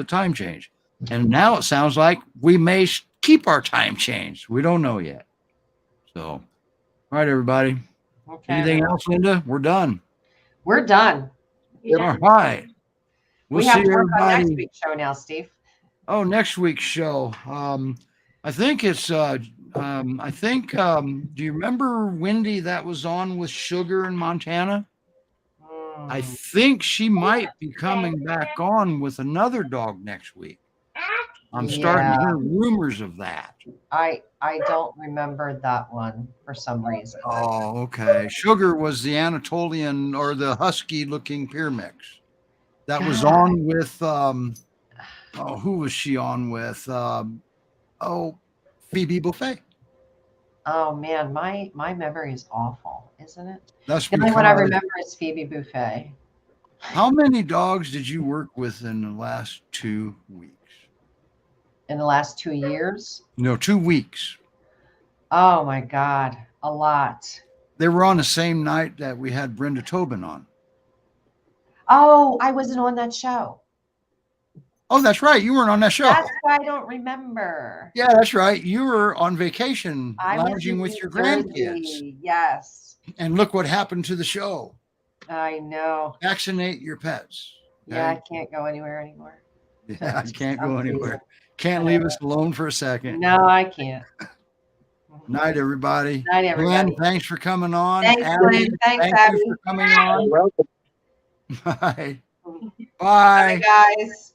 time change. And now it sounds like we may keep our time change. We don't know yet. So, all right, everybody. Okay. Anything else, Linda? We're done. We're done. All right. We'll we have see to work on next everybody. week's show now, Steve. Oh, next week's show. I think it's do you remember Wendy that was on with Sugar in Montana? I think she might be coming back on with another dog next week. I'm starting to hear rumors of that. I don't remember that one for some reason. Oh, okay. Sugar was the Anatolian or the husky looking peer mix that was on with who was she on with? Phoebe Buffet. Oh man, my memory is awful, isn't it? That's the only one I remember is Phoebe Buffet. How many dogs did you work with in the last 2 weeks? In the last 2 years? No, 2 weeks. Oh my God, a lot. They were on the same night that we had Brenda Tobin on. Oh, I wasn't on that show. Oh, that's right. You weren't on that show. That's why I don't remember. Yeah, that's right. You were on vacation, lounging with your grandkids. Yes. And look what happened to the show. I know. Vaccinate your pets. Okay? Yeah, I can't go anywhere anymore. Yeah, I can't go anywhere. Can't leave us alone for a second. No, I can't. Night, everybody. Night, everybody. Glenn, thanks for coming on. Thanks, Glenn. Thanks, thank Abby. you for coming on. You're welcome. Bye. Bye. Bye, guys.